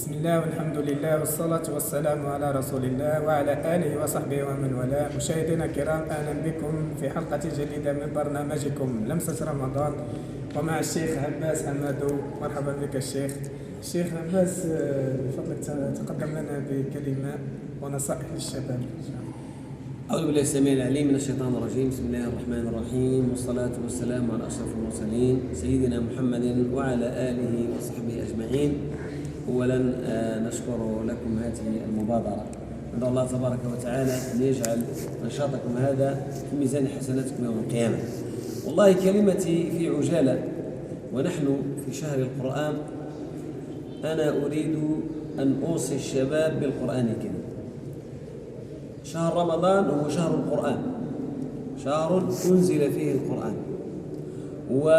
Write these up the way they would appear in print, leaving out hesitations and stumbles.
بسم الله والحمد لله والصلاة والسلام على رسول الله وعلى آله وصحبه ومن والاه. مشاهدينا الكرام، أهلا بكم في حلقة جديدة من برنامجكم لمسة رمضان، ومع الشيخ عباس حمادو. مرحبا بك الشيخ عباس، بفضلك تقدم لنا بكلمة ونصائح للشباب. أعوذ بالله السميع العليم من الشيطان الرجيم. بسم الله الرحمن الرحيم، والصلاة والسلام على أشرف المرسلين سيدنا محمد وعلى آله وصحبه أجمعين. أولا نشكر لكم هذه المبادرة، ندعو الله تبارك وتعالى أن يجعل نشاطكم هذا في ميزان حسناتكم يوم القيامة. والله كلمتي في عجالة، ونحن في شهر القرآن. أنا أريد أن أوصي الشباب بالقرآن الكريم. شهر رمضان هو شهر القرآن، شهر أنزل فيه القرآن، والميزة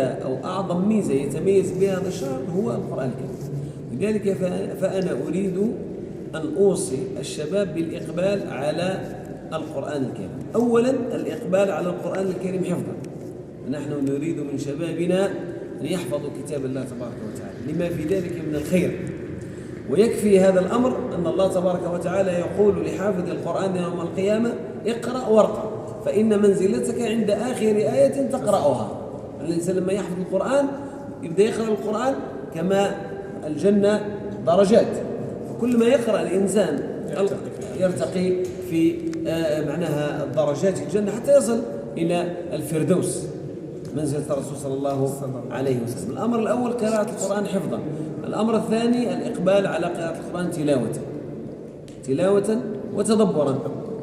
أو أعظم ميزة يتميز بها هذا الشهر هو القرآن الكريم. لذلك فأنا أريد أن أوصي الشباب بالإقبال على القرآن الكريم. أولا الإقبال على القرآن الكريم حفظا. نحن نريد من شبابنا أن يحفظوا كتاب الله تبارك وتعالى لما في ذلك من الخير. ويكفي هذا الأمر أن الله تبارك وتعالى يقول لحافظ القرآن يوم القيامة: اقرأ وارقى فإن منزلتك عند آخر آية تقرأها. الإنسان لما يحفظ القرآن يبدأ يقرأ القرآن كما الجنة درجات، فكل ما يقرأ الإنسان يرتقي في معناها درجات الجنة حتى يصل إلى الفردوس، منزلة الرسول صلى الله عليه وسلم. الأمر الأول قراءة القرآن حفظا. الأمر الثاني الإقبال على قراءة القرآن تلاوة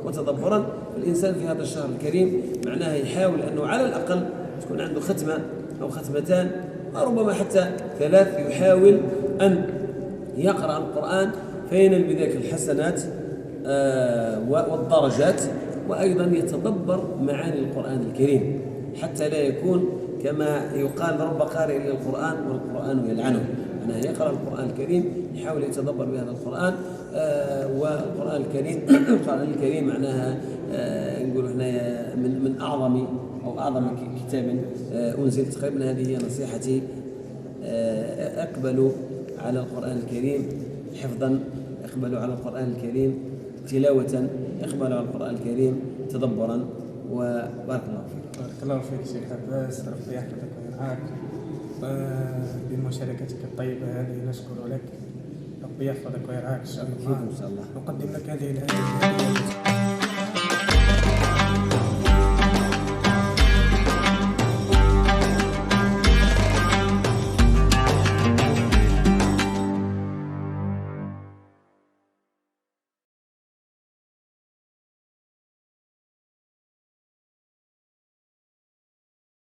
وتدبرا. الإنسان في هذا الشهر الكريم معناها يحاول أنه على الأقل تكون عنده ختمة أو ختمتان، وربما حتى 3، يحاول أن يقرأ القرآن فينال بذلك الحسنات والدرجات، وأيضا يتدبر معاني القرآن الكريم حتى لا يكون كما يقال: رب قارئ للقرآن والقرآن يلعنه. أنه يقرأ القرآن الكريم يحاول يتدبر بهذا القرآن. والقرآن الكريم معناها نقول احنا من أعظم كتاب أنزل. تقريبا هذه هي نصيحتي: اقبلوا على القرآن الكريم حفظا، اقبلوا على القرآن الكريم تلاوة، اقبلوا على القرآن الكريم تدبرا. وبارك الله فيك. بارك الله فيك شيخ عباس، ربي يحفظك ويرعاك. بمشاركتك الطيبة هذه نشكر لك، ربي يحفظك ويرعاك إن شاء الله. نقدم لك هذه الهدية.